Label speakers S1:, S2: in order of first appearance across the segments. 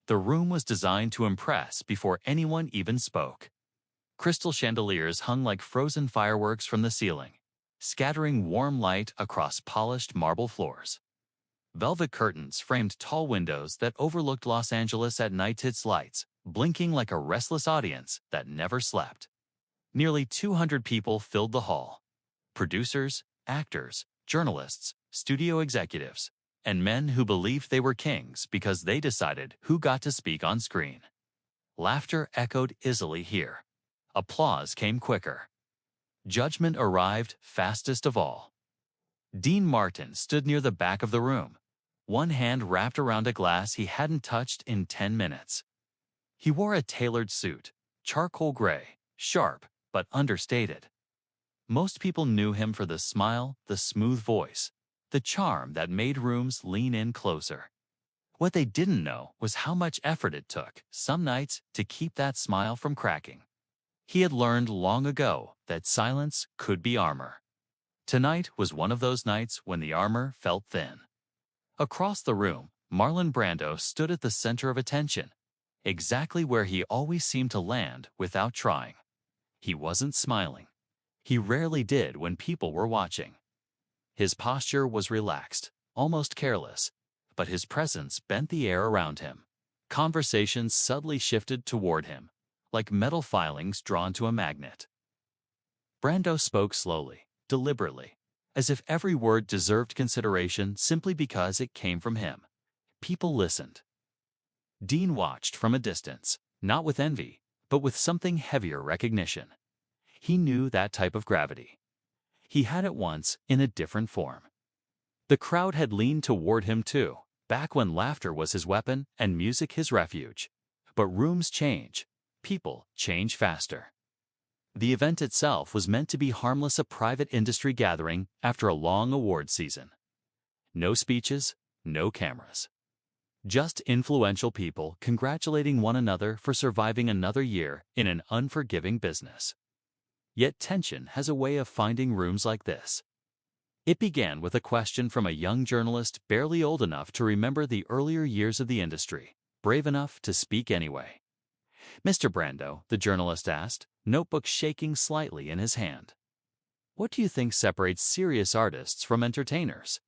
S1: The room was designed to impress before anyone even spoke. Crystal chandeliers hung like frozen fireworks from the ceiling, scattering warm light across polished marble floors. Velvet curtains framed tall windows that overlooked Los Angeles at night's its lights, blinking like a restless audience that never slept. Nearly 200 people filled the hall. Producers, actors, journalists, studio executives, and men who believed they were kings because they decided who got to speak on screen. Laughter echoed easily here. Applause came quicker. Judgment arrived fastest of all. Dean Martin stood near the back of the room, one hand wrapped around a glass he hadn't touched in 10 minutes. He wore a tailored suit, charcoal gray, sharp but understated. Most people knew him for the smile, the smooth voice, the charm that made rooms lean in closer. What they didn't know was how much effort it took, some nights, to keep that smile from cracking. He had learned long ago that silence could be armor. Tonight was one of those nights when the armor felt thin. Across the room, Marlon Brando stood at the center of attention, exactly where he always seemed to land without trying. He wasn't smiling. He rarely did when people were watching. His posture was relaxed, almost careless, but his presence bent the air around him. Conversations subtly shifted toward him, like metal filings drawn to a magnet. Brando spoke slowly, deliberately, as if every word deserved consideration simply because it came from him. People listened. Dean watched from a distance, not with envy, but with something heavier recognition. He knew that type of gravity. He had it once in a different form. The crowd had leaned toward him too, back when laughter was his weapon and music his refuge. But rooms change. People change faster. The event itself was meant to be harmless, a private industry gathering after a long award season. No speeches, no cameras. Just influential people congratulating one another for surviving another year in an unforgiving business. Yet tension has a way of finding rooms like this. It began with a question from a young journalist barely old enough to remember the earlier years of the industry, brave enough to speak anyway. "Mr. Brando," the journalist asked, notebook shaking slightly in his hand, "what do you think separates serious artists from entertainers?"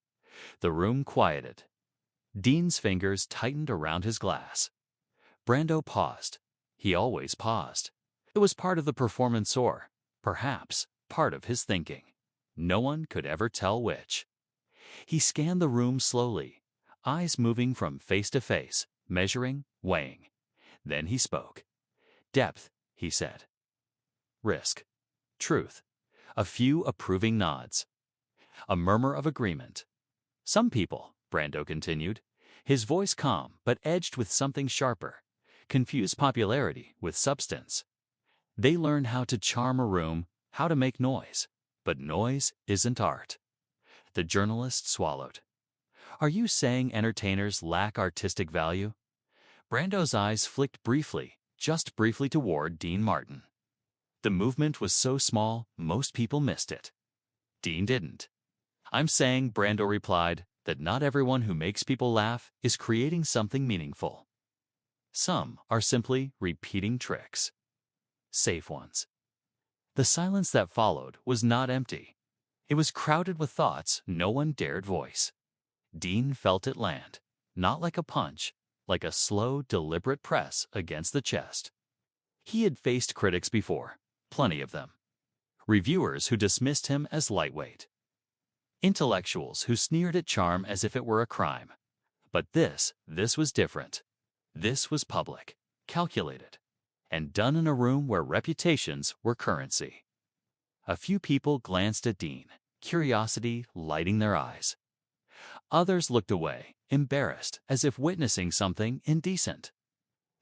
S1: The room quieted. Dean's fingers tightened around his glass. Brando paused. He always paused. It was part of the performance, or perhaps part of his thinking. No one could ever tell which. He scanned the room slowly, eyes moving from face to face, measuring, weighing. Then he spoke. "Depth," he said. "Risk. Truth." A few approving nods. A murmur of agreement. "Some people," Brando continued, his voice calm but edged with something sharper, confuse popularity with substance. "They learn how to charm a room, how to make noise. But noise isn't art." The journalist swallowed. "Are you saying entertainers lack artistic value?" Brando's eyes flicked briefly, just briefly, toward Dean Martin. The movement was so small, most people missed it. Dean didn't. "I'm saying," Brando replied, "that not everyone who makes people laugh is creating something meaningful. Some are simply repeating tricks. Safe ones." The silence that followed was not empty. It was crowded with thoughts no one dared voice. Dean felt it land, not like a punch, like a slow, deliberate press against the chest. He had faced critics before, plenty of them. Reviewers who dismissed him as lightweight. Intellectuals who sneered at charm as if it were a crime. But this was different. This was public, calculated, and done in a room where reputations were currency. A few people glanced at Dean, curiosity lighting their eyes. Others looked away, embarrassed, as if witnessing something indecent.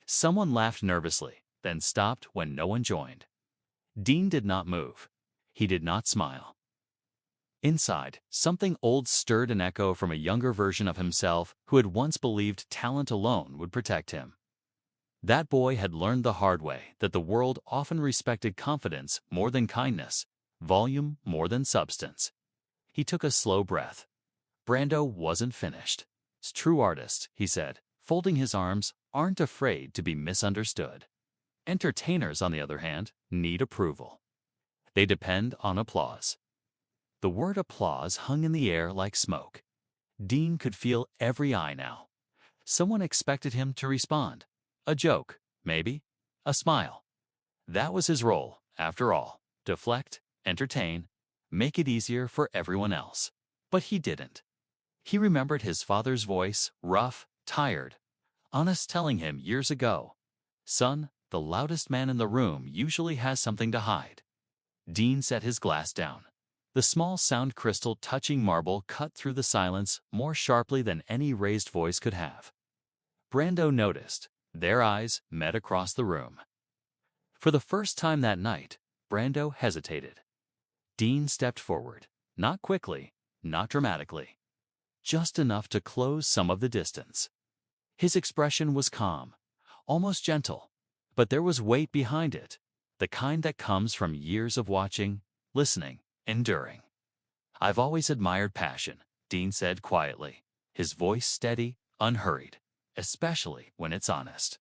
S1: Someone laughed nervously, then stopped when no one joined. Dean did not move. He did not smile. Inside, something old stirred, an echo from a younger version of himself who had once believed talent alone would protect him. That boy had learned the hard way that the world often respected confidence more than kindness, volume more than substance. He took a slow breath. Brando wasn't finished. "True artists," he said, folding his arms, aren't afraid to be misunderstood. Entertainers, on the other hand, need approval. They depend on applause. The word applause hung in the air like smoke. Dean could feel every eye now. Someone expected him to respond. A joke, maybe. A smile. That was his role, after all. Deflect, entertain, make it easier for everyone else. But he didn't. He remembered his father's voice, rough, tired, honest, telling him years ago, "Son, the loudest man in the room usually has something to hide." Dean set his glass down. The small sound crystal touching marble cut through the silence more sharply than any raised voice could have. Brando noticed. Their eyes met across the room. For the first time that night, Brando hesitated. Dean stepped forward, not quickly, not dramatically, just enough to close some of the distance. His expression was calm, almost gentle, but there was weight behind it, the kind that comes from years of watching, listening, enduring. "I've always admired passion," Dean said quietly, his voice steady, unhurried, especially when it's honest.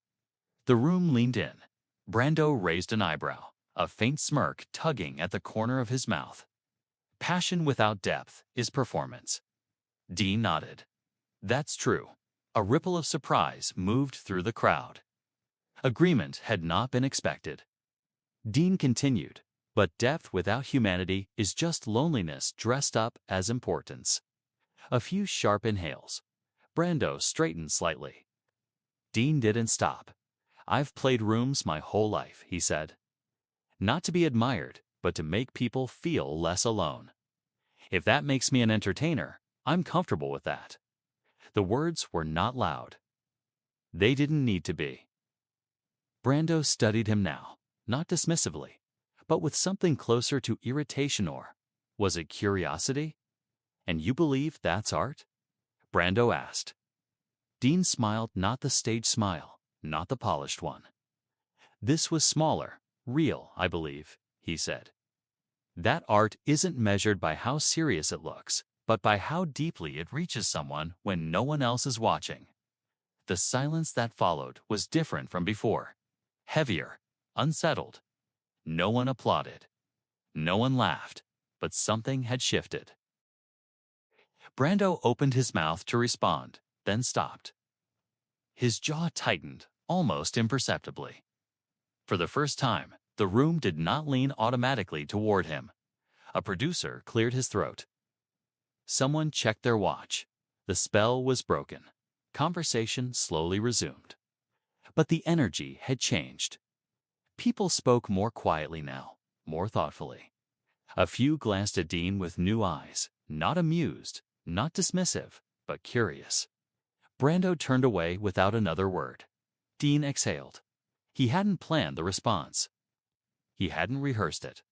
S1: The room leaned in. Brando raised an eyebrow, a faint smirk tugging at the corner of his mouth. "Passion without depth is performance." Dean nodded. "That's true." A ripple of surprise moved through the crowd. Agreement had not been expected. Dean continued, "But depth without humanity is just loneliness dressed up as importance." A few sharp inhales. Brando straightened slightly. Dean didn't stop. "I've played rooms my whole life," he said. "Not to be admired, but to make people feel less alone. If that makes me an entertainer, I'm comfortable with that." The words were not loud. They didn't need to be. Brando studied him now, not dismissively, but with something closer to irritation or, was it curiosity? "And you believe that's art?" Brando asked. Dean smiled, not the stage smile, not the polished one. "This was smaller, real, I believe," he said. "That art isn't measured by how serious it looks, but by how deeply it reaches someone when no one else is watching." The silence that followed was different from before. Heavier, unsettled. No one applauded. No one laughed, but something had shifted. Brando opened his mouth to respond, then stopped. His jaw tightened, almost imperceptibly. For the first time, the room did not lean automatically toward him. A producer cleared his throat. Someone checked their watch. The spell was broken. Conversation slowly resumed. But the energy had changed. People spoke more quietly now, more thoughtfully. A few glanced at Dean with new eyes, not amused, not dismissive, but curious. Brando turned away without another word. Dean exhaled. He hadn't planned the response. He hadn't rehearsed it.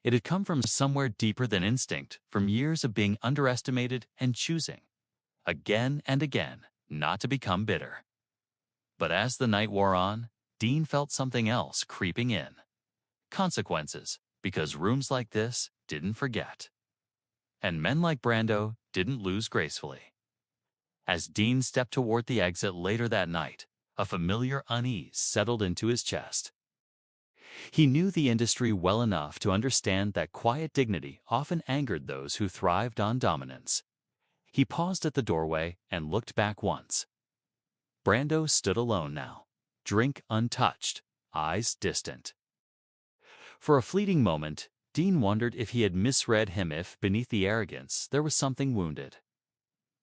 S1: It had come from somewhere deeper than instinct, from years of being underestimated and choosing, again and again, not to become bitter. But as the night wore on, Dean felt something else creeping in. Consequences, because rooms like this didn't forget. And men like Brando didn't lose gracefully. As Dean stepped toward the exit later that night, a familiar unease settled into his chest. He knew the industry well enough to understand that quiet dignity often angered those who thrived on dominance. He paused at the doorway and looked back once. Brando stood alone now, drink untouched, eyes distant. For a fleeting moment, Dean wondered if he had misread him, if beneath the arrogance there was something wounded.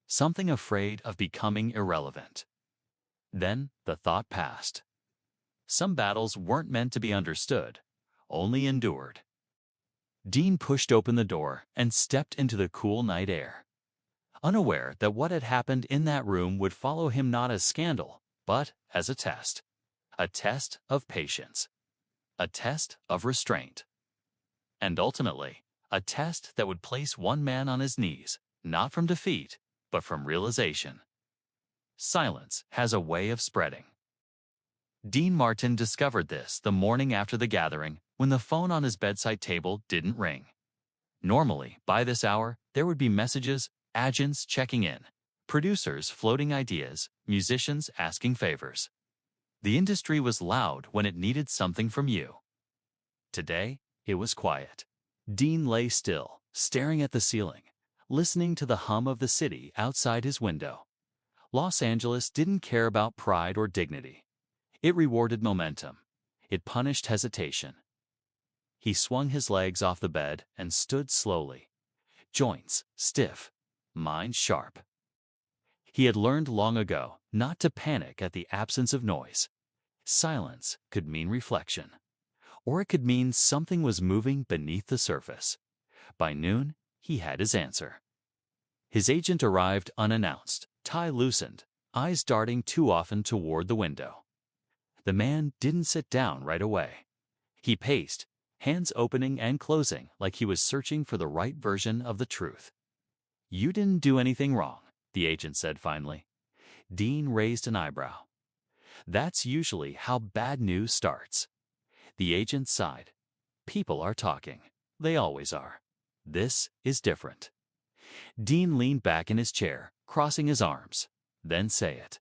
S1: Something afraid of becoming irrelevant. Then the thought passed. Some battles weren't meant to be understood, only endured. Dean pushed open the door and stepped into the cool night air, unaware that what had happened in that room would follow him not as scandal, but as a test of patience, a test of restraint, and ultimately, a test that would place one man on his knees, not from defeat, but from realization. Silence has a way of spreading. Dean Martin discovered this the morning after the gathering, when the phone on his bedside table didn't ring. Normally, by this hour, there would be messages, agents checking in, producers floating ideas, musicians asking favors. The industry was loud when it needed something from you. Today, it was quiet. Dean lay still, staring at the ceiling, listening to the hum of the city outside his window. Los Angeles didn't care about pride or dignity. It rewarded momentum. It punished hesitation. He swung his legs off the bed and stood slowly, joints stiff, mind sharp. He had learned long ago not to panic at the absence of noise. Silence could mean reflection, or it could mean something was moving beneath the surface. By noon, he had his answer. His agent arrived unannounced, tie loosened, eyes darting too often toward the window. The man didn't sit down right away. He paced, hands opening and closing like he was searching for the right version of the truth. "You didn't do anything wrong," the agent said finally. Dean raised an eyebrow. "That's usually how bad news starts." The agent sighed. "People are talking. They always are. This is different." Dean leaned back in his chair, crossing his arms. "Then say it."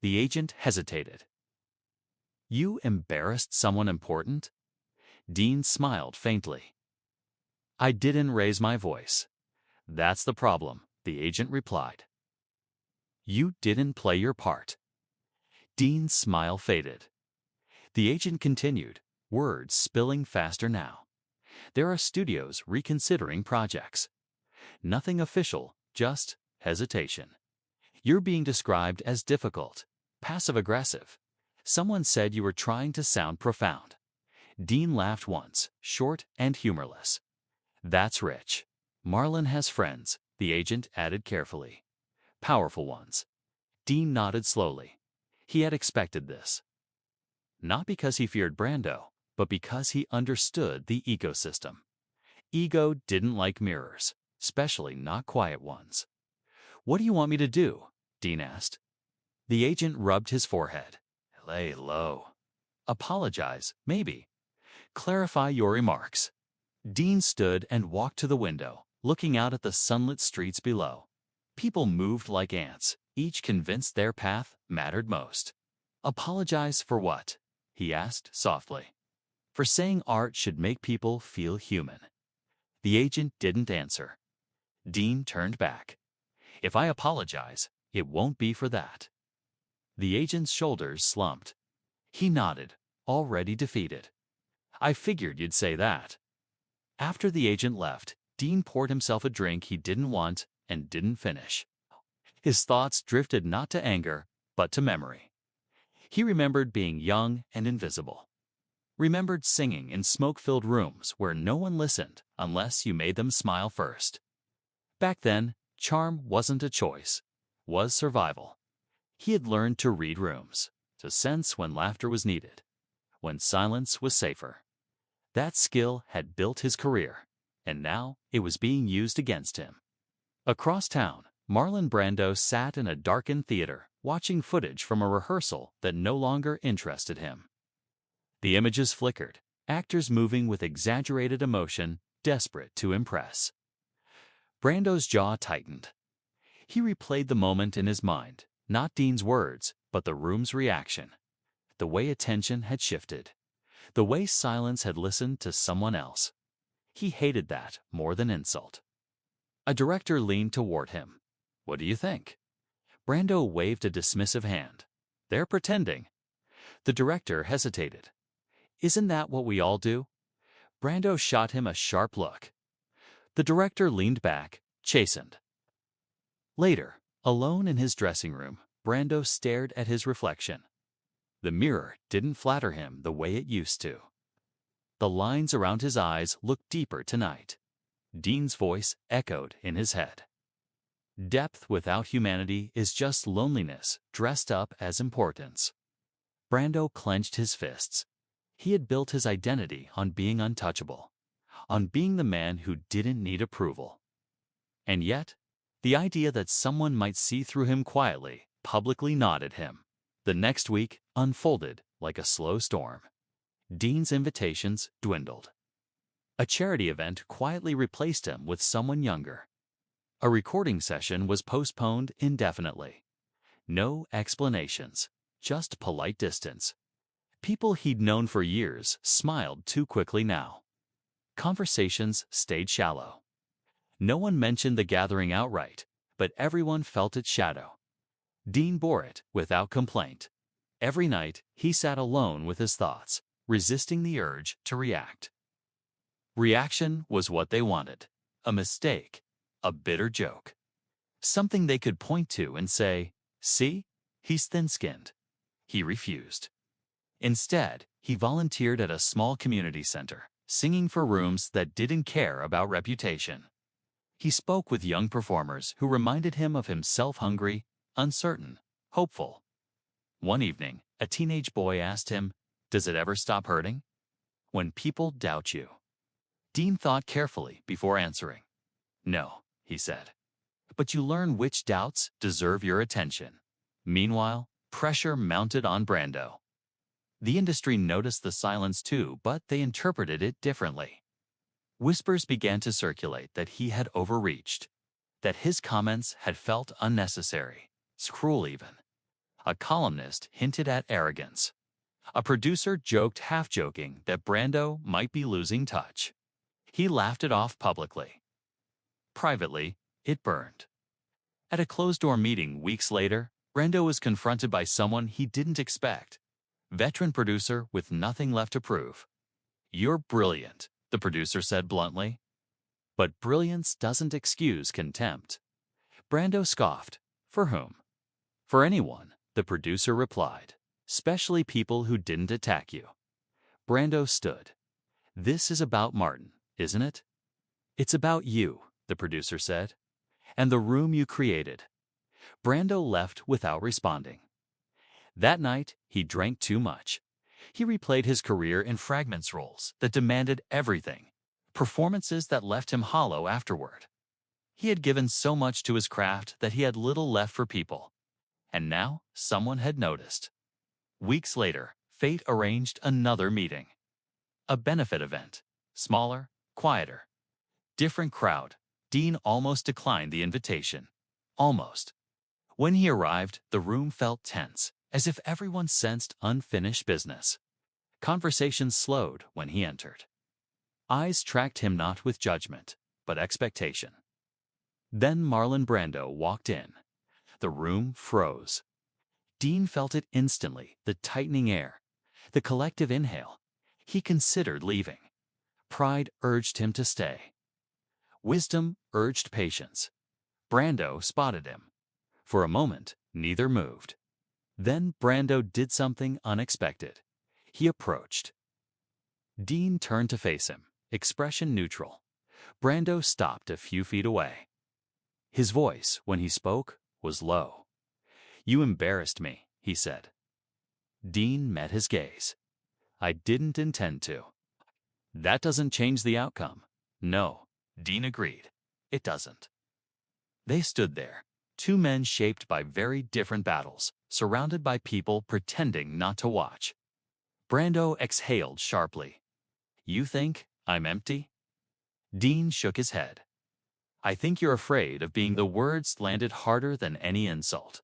S1: The agent hesitated. "You embarrassed someone important?" Dean smiled faintly. "I didn't raise my voice." "That's the problem," the agent replied. "You didn't play your part." Dean's smile faded. The agent continued, words spilling faster now. "There are studios reconsidering projects. Nothing official, just hesitation. You're being described as difficult, passive-aggressive. Someone said you were trying to sound profound." Dean laughed once, short and humorless. "That's rich. Marlon has friends," the agent added carefully. "Powerful ones." Dean nodded slowly. He had expected this. Not because he feared Brando, but because he understood the ecosystem. Ego didn't like mirrors, especially not quiet ones. "What do you want me to do?" Dean asked. The agent rubbed his forehead. "Lay low. Apologize, maybe. Clarify your remarks." Dean stood and walked to the window, looking out at the sunlit streets below. People moved like ants, each convinced their path mattered most. "Apologize for what?" he asked softly. "For saying art should make people feel human." The agent didn't answer. Dean turned back. "If I apologize, it won't be for that." The agent's shoulders slumped. He nodded, already defeated. "I figured you'd say that." After the agent left, Dean poured himself a drink he didn't want and didn't finish. His thoughts drifted not to anger, but to memory. He remembered being young and invisible. Remembered singing in smoke-filled rooms where no one listened unless you made them smile first. Back then, charm wasn't a choice, was survival. He had learned to read rooms, to sense when laughter was needed, when silence was safer. That skill had built his career, and now it was being used against him. Across town, Marlon Brando sat in a darkened theater, watching footage from a rehearsal that no longer interested him. The images flickered, actors moving with exaggerated emotion, desperate to impress. Brando's jaw tightened. He replayed the moment in his mind, not Dean's words, but the room's reaction. The way attention had shifted. The way silence had listened to someone else. He hated that more than insult. A director leaned toward him. "What do you think?" Brando waved a dismissive hand. "They're pretending." The director hesitated. "Isn't that what we all do?" Brando shot him a sharp look. The director leaned back, chastened. Later, alone in his dressing room, Brando stared at his reflection. The mirror didn't flatter him the way it used to. The lines around his eyes looked deeper tonight. Dean's voice echoed in his head. "Depth without humanity is just loneliness dressed up as importance." Brando clenched his fists. He had built his identity on being untouchable, on being the man who didn't need approval. And yet, the idea that someone might see through him quietly, publicly gnawed at him. The next week unfolded like a slow storm. Dean's invitations dwindled. A charity event quietly replaced him with someone younger. A recording session was postponed indefinitely. No explanations, just polite distance. People he'd known for years smiled too quickly now. Conversations stayed shallow. No one mentioned the gathering outright, but everyone felt its shadow. Dean bore it without complaint. Every night, he sat alone with his thoughts, resisting the urge to react. Reaction was what they wanted. A mistake, a bitter joke. Something they could point to and say, "See, he's thin-skinned." He refused. Instead, he volunteered at a small community center, singing for rooms that didn't care about reputation. He spoke with young performers who reminded him of himself, hungry, uncertain, hopeful. One evening, a teenage boy asked him, "Does it ever stop hurting?" "When people doubt you." Dean thought carefully before answering. "No," he said. "But you learn which doubts deserve your attention." Meanwhile, pressure mounted on Brando. The industry noticed the silence too, but they interpreted it differently. Whispers began to circulate that he had overreached, that his comments had felt unnecessary, cruel even. A columnist hinted at arrogance. A producer joked, half-joking, that Brando might be losing touch. He laughed it off publicly. Privately, it burned. At a closed-door meeting weeks later, Brando was confronted by someone he didn't expect. Veteran producer with nothing left to prove. "You're brilliant," the producer said bluntly. But brilliance doesn't excuse contempt. Brando scoffed. "For whom?" "For anyone," the producer replied. "Especially people who didn't attack you." Brando stood. "This is about Martin, isn't it?" "It's about you," the producer said. "And the room you created." Brando left without responding. That night, he drank too much. He replayed his career in fragments, roles that demanded everything, performances that left him hollow afterward. He had given so much to his craft that he had little left for people. And now, someone had noticed. Weeks later, fate arranged another meeting. A benefit event. Smaller, quieter. Different crowd. Dean almost declined the invitation. Almost. When he arrived, the room felt tense, as if everyone sensed unfinished business. Conversations slowed when he entered. Eyes tracked him not with judgment, but expectation. Then Marlon Brando walked in. The room froze. Dean felt it instantly, the tightening air, the collective inhale. He considered leaving. Pride urged him to stay. Wisdom urged patience. Brando spotted him. For a moment, neither moved. Then Brando did something unexpected. He approached. Dean turned to face him, expression neutral. Brando stopped a few feet away. His voice, when he spoke, was low. "You embarrassed me," he said. Dean met his gaze. "I didn't intend to." "That doesn't change the outcome." "No," Dean agreed. "It doesn't." They stood there, two men shaped by very different battles, surrounded by people pretending not to watch. Brando exhaled sharply. "You think I'm empty?" Dean shook his head. "I think you're afraid of being." The words landed harder than any insult.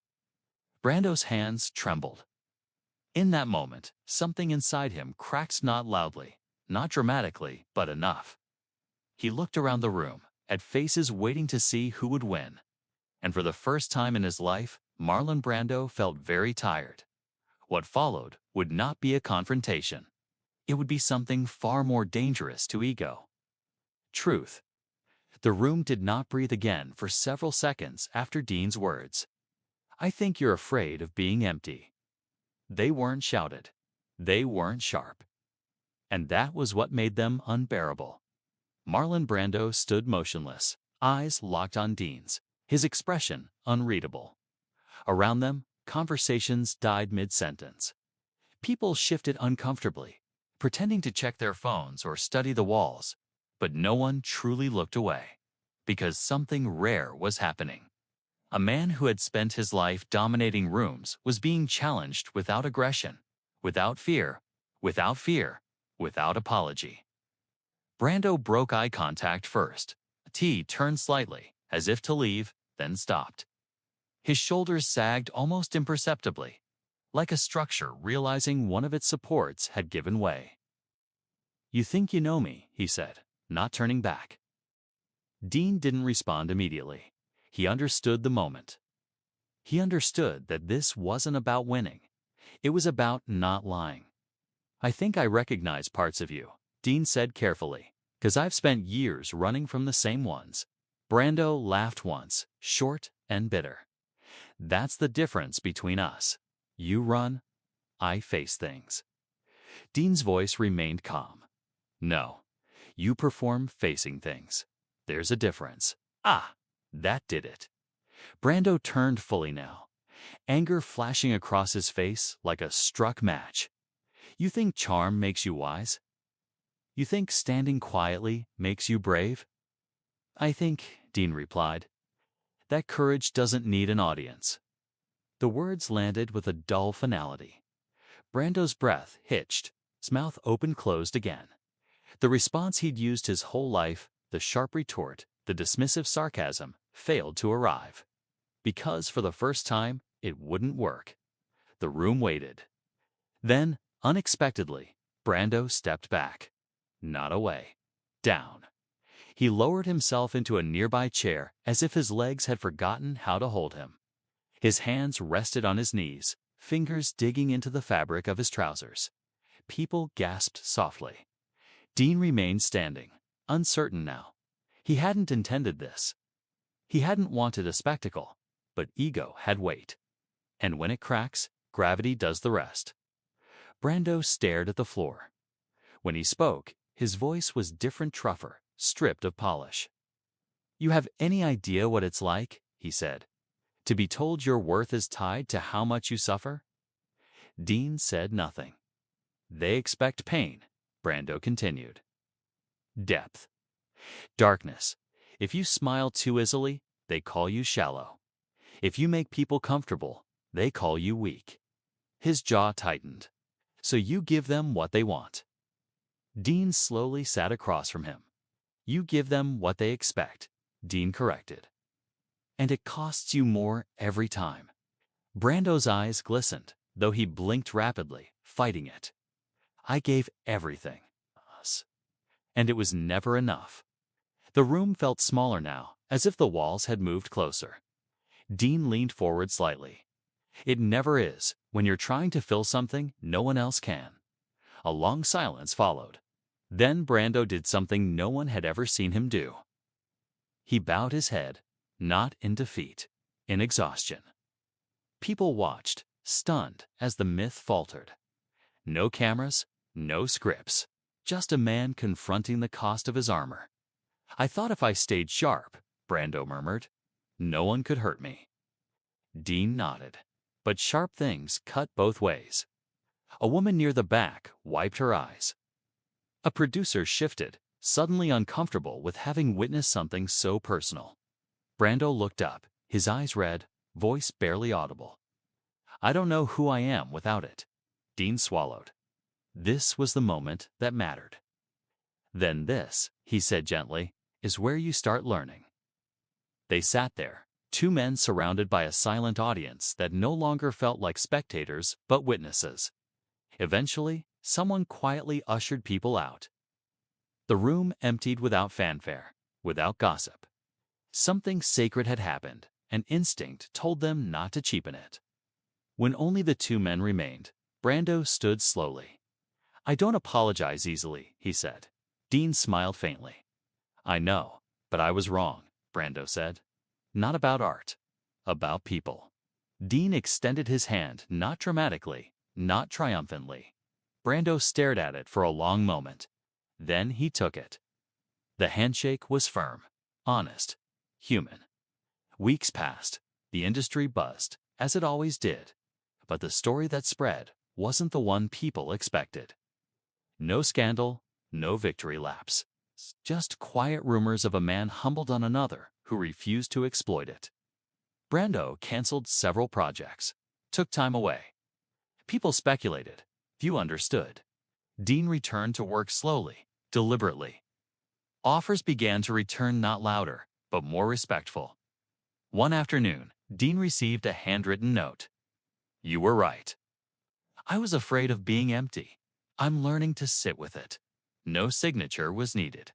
S1: Brando's hands trembled. In that moment, something inside him cracked, not loudly, not dramatically, but enough. He looked around the room, at faces waiting to see who would win. And for the first time in his life, Marlon Brando felt very tired. What followed would not be a confrontation. It would be something far more dangerous to ego. Truth. The room did not breathe again for several seconds after Dean's words. "I think you're afraid of being empty." They weren't shouted. They weren't sharp. And that was what made them unbearable. Marlon Brando stood motionless, eyes locked on Dean's, his expression unreadable. Around them, conversations died mid-sentence. People shifted uncomfortably, pretending to check their phones or study the walls, but no one truly looked away, because something rare was happening. A man who had spent his life dominating rooms was being challenged without aggression, without fear, without apology. Brando broke eye contact first. T turned slightly, as if to leave, then stopped. His shoulders sagged almost imperceptibly, like a structure realizing one of its supports had given way. "You think you know me," he said, not turning back. Dean didn't respond immediately. He understood the moment. He understood that this wasn't about winning. It was about not lying. "I think I recognize parts of you," Dean said carefully, "'cause I've spent years running from the same ones." Brando laughed once, short and bitter. "That's the difference between us. You run, I face things." Dean's voice remained calm. "No, you perform facing things. There's a difference." "Ah, that did it." Brando turned fully now, anger flashing across his face like a struck match. "You think charm makes you wise? You think standing quietly makes you brave?" "I think," Dean replied, "that courage doesn't need an audience." The words landed with a dull finality. Brando's breath hitched, his mouth open-closed again. The response he'd used his whole life, the sharp retort, the dismissive sarcasm, failed to arrive. Because for the first time, it wouldn't work. The room waited. Then, unexpectedly, Brando stepped back. Not away. Down. He lowered himself into a nearby chair as if his legs had forgotten how to hold him. His hands rested on his knees, fingers digging into the fabric of his trousers. People gasped softly. Dean remained standing, uncertain now. He hadn't intended this. He hadn't wanted a spectacle, but ego had weight. And when it cracks, gravity does the rest. Brando stared at the floor. When he spoke, his voice was different truffer, stripped of polish. "You have any idea what it's like," he said, "to be told your worth is tied to how much you suffer?" Dean said nothing. "They expect pain," Brando continued. Depth. Darkness. If you smile too easily, they call you shallow. If you make people comfortable, they call you weak. His jaw tightened. "So you give them what they want." Dean slowly sat across from him. "You give them what they expect," Dean corrected. "And it costs you more every time." Brando's eyes glistened, though he blinked rapidly, fighting it. "I gave everything. Us. And it was never enough." The room felt smaller now, as if the walls had moved closer. Dean leaned forward slightly. "It never is. When you're trying to fill something, no one else can." A long silence followed. Then Brando did something no one had ever seen him do. He bowed his head, not in defeat, in exhaustion. People watched, stunned, as the myth faltered. No cameras, no scripts, just a man confronting the cost of his armor. "I thought if I stayed sharp," Brando murmured, "no one could hurt me." Dean nodded. But sharp things cut both ways. A woman near the back wiped her eyes. A producer shifted, suddenly uncomfortable with having witnessed something so personal. Brando looked up, his eyes red, voice barely audible. "I don't know who I am without it." Dean swallowed. This was the moment that mattered. "Then this," he said gently, "is where you start learning." They sat there, two men surrounded by a silent audience that no longer felt like spectators but witnesses. Eventually, someone quietly ushered people out. The room emptied without fanfare, without gossip. Something sacred had happened, and instinct told them not to cheapen it. When only the two men remained, Brando stood slowly. "I don't apologize easily," he said. Dean smiled faintly. "I know, but I was wrong," Brando said. "Not about art, about people." Dean extended his hand, not dramatically, not triumphantly. Brando stared at it for a long moment. Then he took it. The handshake was firm, honest, human. Weeks passed. The industry buzzed, as it always did. But the story that spread wasn't the one people expected. No scandal, no victory laps. Just quiet rumors of a man humbled on another who refused to exploit it. Brando canceled several projects, took time away. People speculated, few understood. Dean returned to work slowly, deliberately. Offers began to return, not louder, but more respectful. One afternoon, Dean received a handwritten note. "You were right. I was afraid of being empty. I'm learning to sit with it. No signature was needed.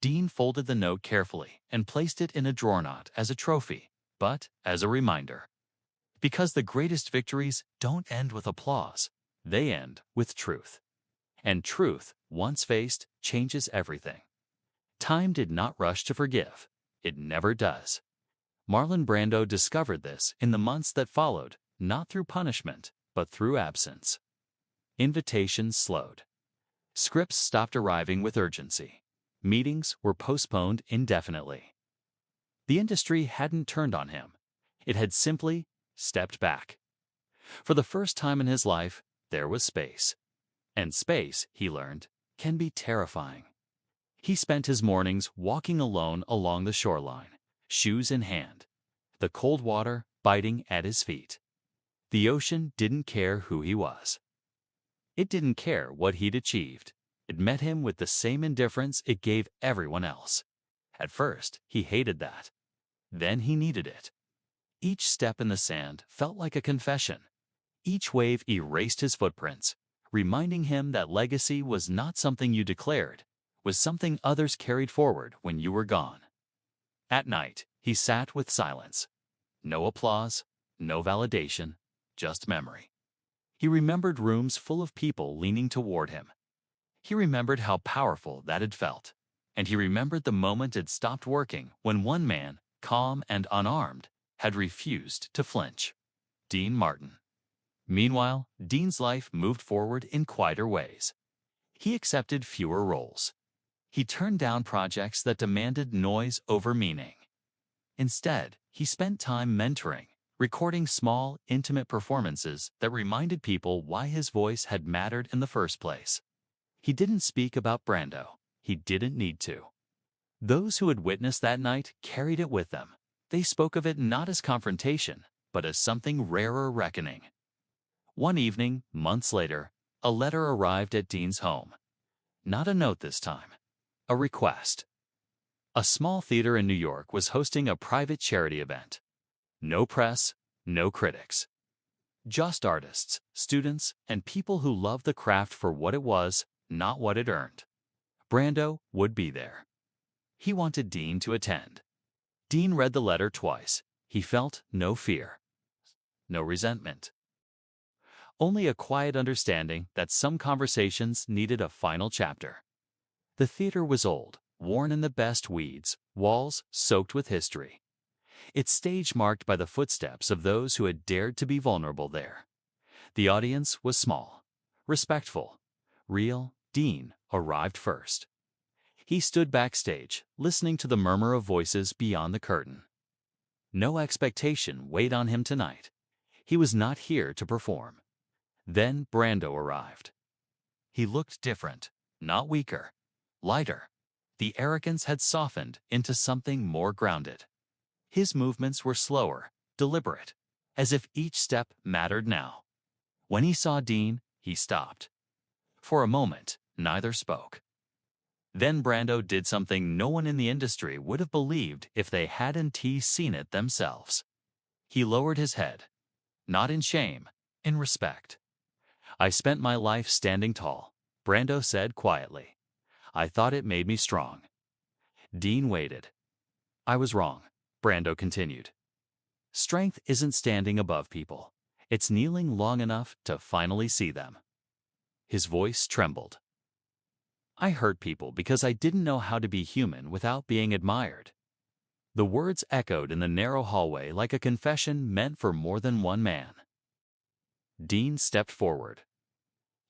S1: Dean folded the note carefully and placed it in a drawer, not as a trophy, but as a reminder. Because the greatest victories don't end with applause, they end with truth. And truth, once faced, changes everything. Time did not rush to forgive. It never does. Marlon Brando discovered this in the months that followed, not through punishment, but through absence. Invitations slowed. Scripts stopped arriving with urgency. Meetings were postponed indefinitely. The industry hadn't turned on him. It had simply stepped back. For the first time in his life, there was space. And space, he learned, can be terrifying. He spent his mornings walking alone along the shoreline, shoes in hand, the cold water biting at his feet. The ocean didn't care who he was. It didn't care what he'd achieved. It met him with the same indifference it gave everyone else. At first, he hated that. Then he needed it. Each step in the sand felt like a confession. Each wave erased his footprints, reminding him that legacy was not something you declared, was something others carried forward when you were gone. At night, he sat with silence. No applause, no validation, just memory. He remembered rooms full of people leaning toward him. He remembered how powerful that had felt. And he remembered the moment it stopped working when one man, calm and unarmed, had refused to flinch. Dean Martin. Meanwhile, Dean's life moved forward in quieter ways. He accepted fewer roles. He turned down projects that demanded noise over meaning. Instead, he spent time mentoring, recording small, intimate performances that reminded people why his voice had mattered in the first place. He didn't speak about Brando. He didn't need to. Those who had witnessed that night carried it with them. They spoke of it not as confrontation, but as something rarer reckoning. One evening, months later, a letter arrived at Dean's home. Not a note this time. A request. A small theater in New York was hosting a private charity event. No press, no critics. Just artists, students, and people who loved the craft for what it was, not what it earned. Brando would be there. He wanted Dean to attend. Dean read the letter twice. He felt no fear, no resentment. Only a quiet understanding that some conversations needed a final chapter. The theater was old, worn in the best weeds, walls soaked with history. Its stage marked by the footsteps of those who had dared to be vulnerable there. The audience was small, respectful, real. Dean arrived first. He stood backstage, listening to the murmur of voices beyond the curtain. No expectation weighed on him tonight. He was not here to perform. Then Brando arrived. He looked different, not weaker, lighter. The arrogance had softened into something more grounded. His movements were slower, deliberate, as if each step mattered now. When he saw Dean, he stopped. For a moment, neither spoke. Then Brando did something no one in the industry would have believed if they hadn't seen it themselves. He lowered his head, not in shame, in respect. "I spent my life standing tall," Brando said quietly. "I thought it made me strong." Dean waited. "I was wrong," Brando continued. "Strength isn't standing above people. It's kneeling long enough to finally see them." His voice trembled. "I hurt people because I didn't know how to be human without being admired." The words echoed in the narrow hallway like a confession meant for more than one man. Dean stepped forward.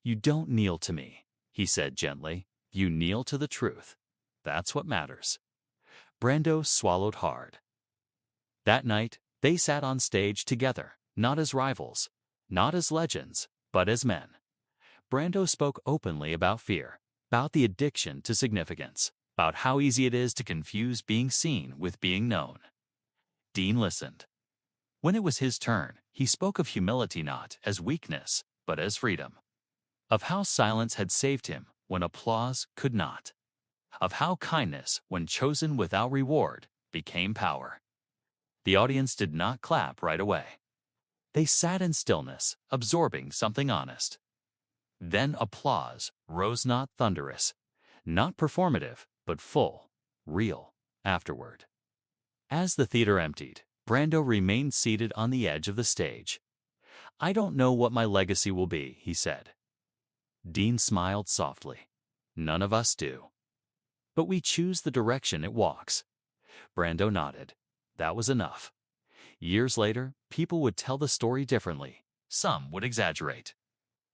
S1: "You don't kneel to me," he said gently. "You kneel to the truth. That's what matters." Brando swallowed hard. That night, they sat on stage together, not as rivals, not as legends, but as men. Brando spoke openly about fear, about the addiction to significance, about how easy it is to confuse being seen with being known. Dean listened. When it was his turn, he spoke of humility not as weakness, but as freedom. Of how silence had saved him when applause could not. Of how kindness, when chosen without reward, became power. The audience did not clap right away. They sat in stillness, absorbing something honest. Then applause rose, not thunderous, not performative, but full, real, afterward. As the theater emptied, Brando remained seated on the edge of the stage. "I don't know what my legacy will be," he said. Dean smiled softly. "None of us do. But we choose the direction it walks." Brando nodded. That was enough. Years later, people would tell the story differently. Some would exaggerate.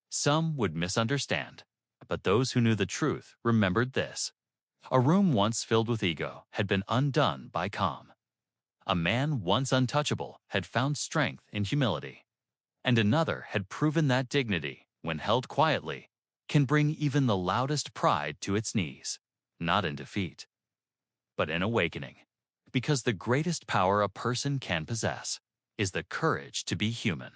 S1: Some would misunderstand. But those who knew the truth remembered this. A room once filled with ego had been undone by calm. A man once untouchable had found strength in humility. And another had proven that dignity, when held quietly, can bring even the loudest pride to its knees, not in defeat, but in awakening. Because the greatest power a person can possess is the courage to be human.